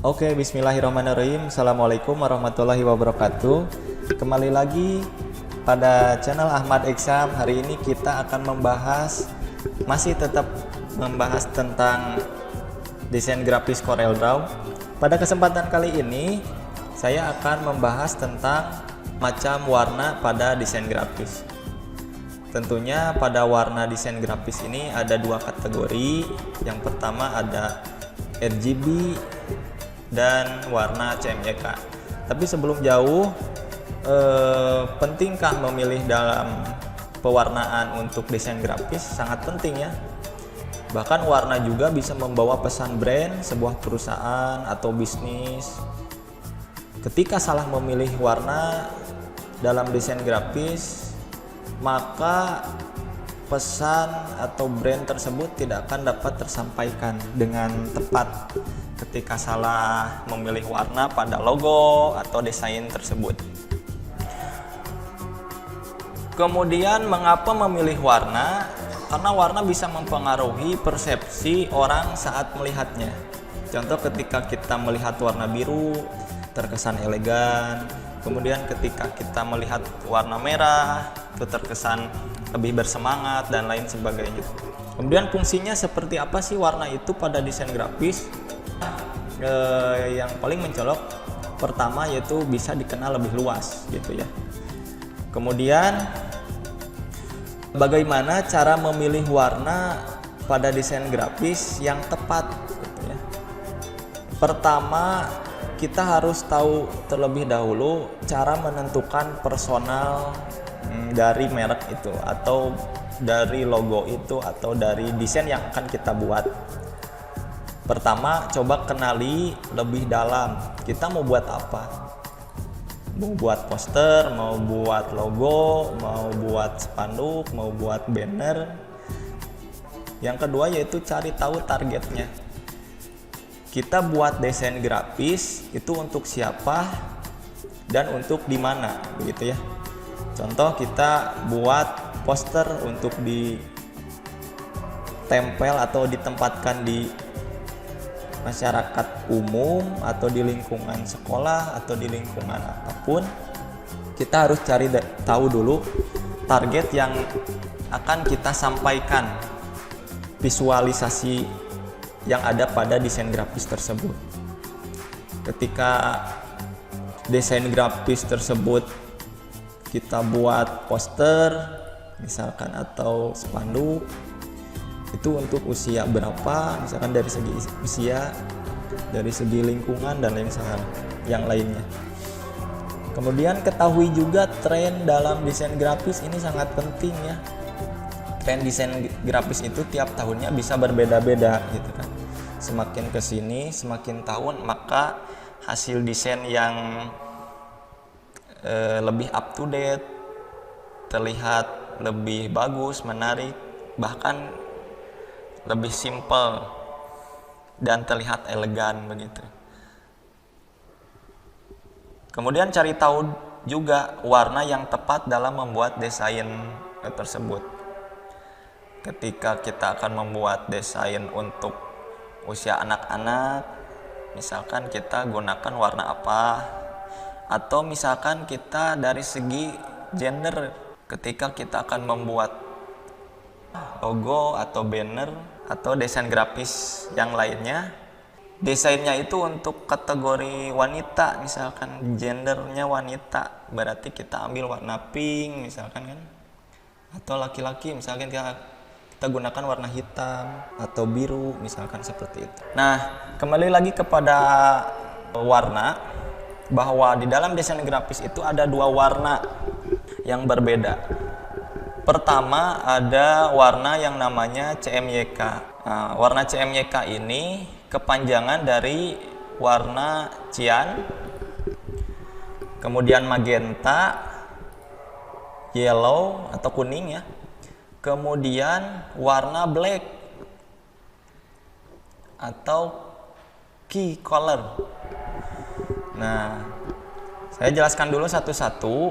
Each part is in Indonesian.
Oke, bismillahirrahmanirrahim. Assalamualaikum warahmatullahi wabarakatuh. Kembali lagi pada channel Ahmad Exam. Hari ini kita akan masih tetap membahas tentang desain grafis CorelDRAW. Pada kesempatan kali ini, saya akan membahas tentang macam warna pada desain grafis. Tentunya pada warna desain grafis ini ada dua kategori. Yang pertama ada RGB dan warna CMYK. Tapi sebelum jauh, pentingkah memilih dalam pewarnaan untuk desain grafis? Sangat penting ya. Bahkan warna juga bisa membawa pesan brand sebuah perusahaan atau bisnis. Ketika salah memilih warna dalam desain grafis, maka pesan atau brand tersebut tidak akan dapat tersampaikan dengan tepat ketika salah memilih warna pada logo atau desain tersebut. Kemudian mengapa memilih warna? Karena warna bisa mempengaruhi persepsi orang saat melihatnya. Contoh, ketika kita melihat warna biru terkesan elegan. Kemudian ketika kita melihat warna merah itu terkesan lebih bersemangat dan lain sebagainya. Kemudian fungsinya seperti apa sih warna itu pada desain grafis? Yang paling mencolok pertama yaitu bisa dikenal lebih luas gitu ya. Kemudian bagaimana cara memilih warna pada desain grafis yang tepat gitu ya. Pertama, kita harus tahu terlebih dahulu cara menentukan personal dari merek itu atau dari logo itu atau dari desain yang akan kita buat. Pertama, coba kenali lebih dalam kita mau buat apa. Mau buat poster, mau buat logo, mau buat spanduk, mau buat banner. Yang kedua yaitu cari tahu targetnya. Kita buat desain grafis itu untuk siapa dan untuk di mana, begitu ya. Contoh, kita buat poster untuk ditempel atau ditempatkan di masyarakat umum atau di lingkungan sekolah atau di lingkungan apapun. Kita harus cari tahu dulu target yang akan kita sampaikan, visualisasi yang ada pada desain grafis tersebut. Ketika desain grafis tersebut kita buat poster misalkan atau spanduk, itu untuk usia berapa, misalkan dari segi usia, dari segi lingkungan dan yang lainnya. Kemudian ketahui juga tren dalam desain grafis, ini sangat penting ya. Tren desain grafis itu tiap tahunnya bisa berbeda-beda gitu kan. Semakin kesini, semakin tahun, maka hasil desain yang lebih up to date, terlihat lebih bagus, menarik, bahkan lebih simple dan terlihat elegan begitu. Kemudian cari tahu juga warna yang tepat dalam membuat desain tersebut. Ketika kita akan membuat desain untuk usia anak-anak, misalkan kita gunakan warna apa, atau misalkan kita dari segi gender, ketika kita akan membuat logo atau banner atau desain grafis yang lainnya, desainnya itu untuk kategori wanita, misalkan gendernya wanita, berarti kita ambil warna pink misalkan kan, atau laki-laki misalkan kita gunakan warna hitam atau biru misalkan, seperti itu. Nah, kembali lagi kepada warna, bahwa di dalam desain grafis itu ada dua warna yang berbeda. Pertama, ada warna yang namanya CMYK. Nah, warna CMYK ini kepanjangan dari warna cyan, kemudian magenta, yellow atau kuning ya, kemudian warna black atau key color. Nah, saya jelaskan dulu satu-satu.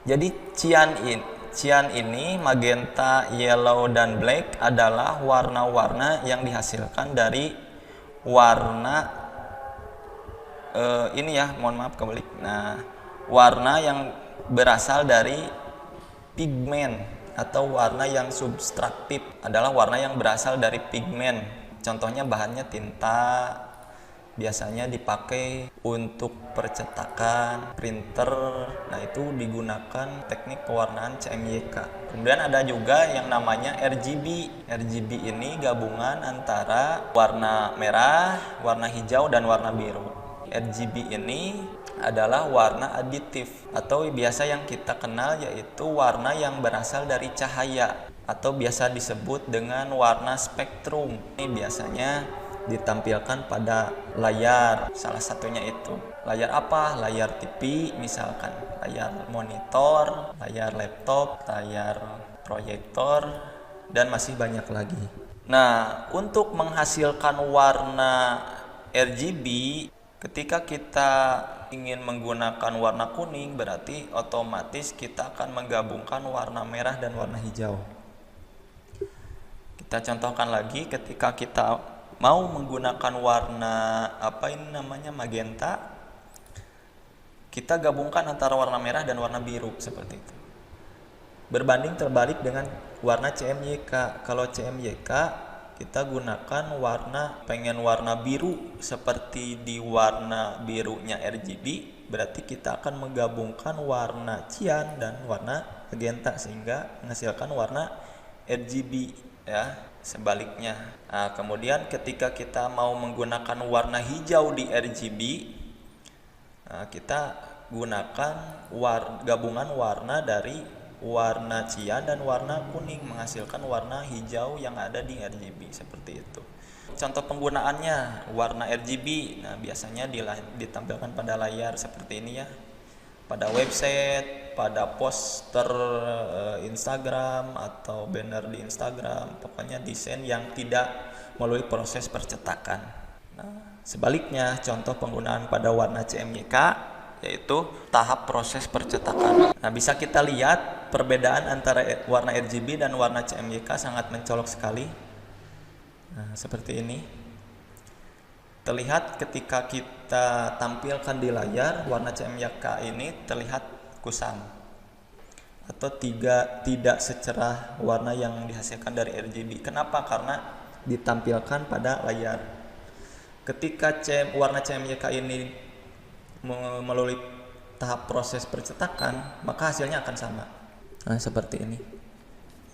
Jadi cyan ini, magenta, yellow, dan black adalah warna-warna yang dihasilkan dari warna ini ya, mohon maaf kebalik. Nah, warna yang berasal dari pigmen atau warna yang subtraktif adalah warna yang berasal dari pigmen. Contohnya bahannya tinta, biasanya dipakai untuk percetakan, printer. Nah, itu digunakan teknik pewarnaan CMYK. Kemudian ada juga yang namanya RGB. RGB ini gabungan antara warna merah, warna hijau, dan warna biru. RGB ini adalah warna aditif atau biasa yang kita kenal yaitu warna yang berasal dari cahaya atau biasa disebut dengan warna spektrum. Ini biasanya ditampilkan pada layar, salah satunya itu. Layar apa? Layar TV misalkan, layar monitor, layar laptop, layar proyektor, dan masih banyak lagi. Nah, untuk menghasilkan warna RGB, ketika kita ingin menggunakan warna kuning, berarti otomatis kita akan menggabungkan warna merah dan warna hijau. Kita contohkan lagi, ketika kita mau menggunakan warna magenta, kita gabungkan antara warna merah dan warna biru seperti itu. Berbanding terbalik dengan warna CMYK. Kalau CMYK kita gunakan pengen warna biru seperti di warna birunya RGB, berarti kita akan menggabungkan warna cian dan warna magenta sehingga menghasilkan warna RGB ya. Sebaliknya, nah, kemudian ketika kita mau menggunakan warna hijau di RGB, nah, kita gunakan gabungan warna dari warna cian dan warna kuning menghasilkan warna hijau yang ada di RGB seperti itu. Contoh penggunaannya warna RGB, nah biasanya ditampilkan pada layar seperti ini ya, pada website, pada poster Instagram atau banner di Instagram, pokoknya desain yang tidak melalui proses percetakan. Nah, sebaliknya contoh penggunaan pada warna CMYK yaitu tahap proses percetakan. Nah, bisa kita lihat perbedaan antara warna RGB dan warna CMYK sangat mencolok sekali. Nah, seperti ini. Terlihat ketika kita tampilkan di layar, warna CMYK ini terlihat kusam atau tidak secerah warna yang dihasilkan dari RGB. Kenapa? Karena ditampilkan pada layar. Ketika warna CMYK ini melalui tahap proses percetakan, maka hasilnya akan sama. Nah, seperti ini.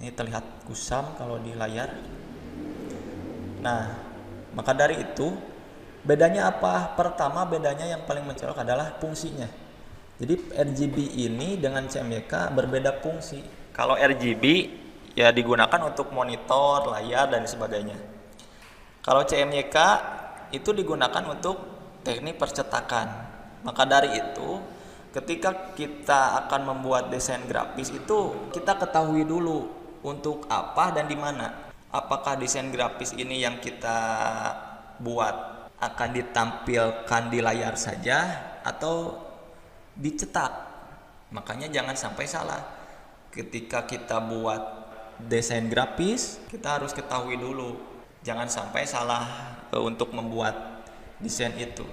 Ini terlihat kusam kalau di layar. Nah, maka dari itu bedanya apa? Pertama, bedanya yang paling mencolok adalah fungsinya. Jadi RGB ini dengan CMYK berbeda fungsi. Kalau RGB ya digunakan untuk monitor, layar, dan sebagainya. Kalau CMYK itu digunakan untuk teknik percetakan. Maka dari itu, ketika kita akan membuat desain grafis itu kita ketahui dulu untuk apa dan di mana. Apakah desain grafis ini yang kita buat akan ditampilkan di layar saja atau dicetak. Makanya jangan sampai salah. Ketika kita buat desain grafis, kita harus ketahui dulu. Jangan sampai salah untuk membuat desain itu.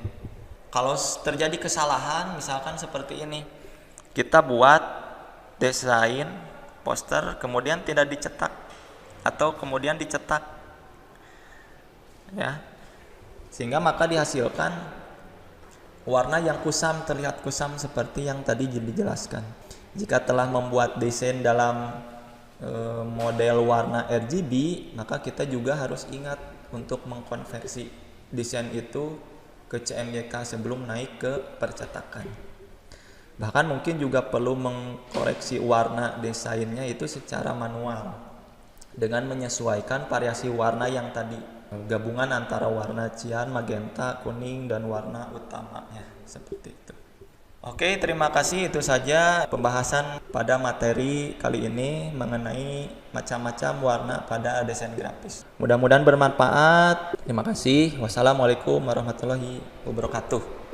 Kalau terjadi kesalahan, misalkan seperti ini. Kita buat desain poster kemudian tidak dicetak atau kemudian dicetak. Ya. Sehingga maka dihasilkan warna yang kusam, terlihat kusam seperti yang tadi dijelaskan. Jika telah membuat desain dalam model warna RGB, maka kita juga harus ingat untuk mengkonversi desain itu ke CMYK sebelum naik ke percetakan. Bahkan mungkin juga perlu mengkoreksi warna desainnya itu secara manual dengan menyesuaikan variasi warna yang tadi, gabungan antara warna cian, magenta, kuning, dan warna utamanya seperti itu. Oke, terima kasih. Itu saja pembahasan pada materi kali ini mengenai macam-macam warna pada desain grafis. Mudah-mudahan bermanfaat. Terima kasih. Wassalamualaikum warahmatullahi wabarakatuh.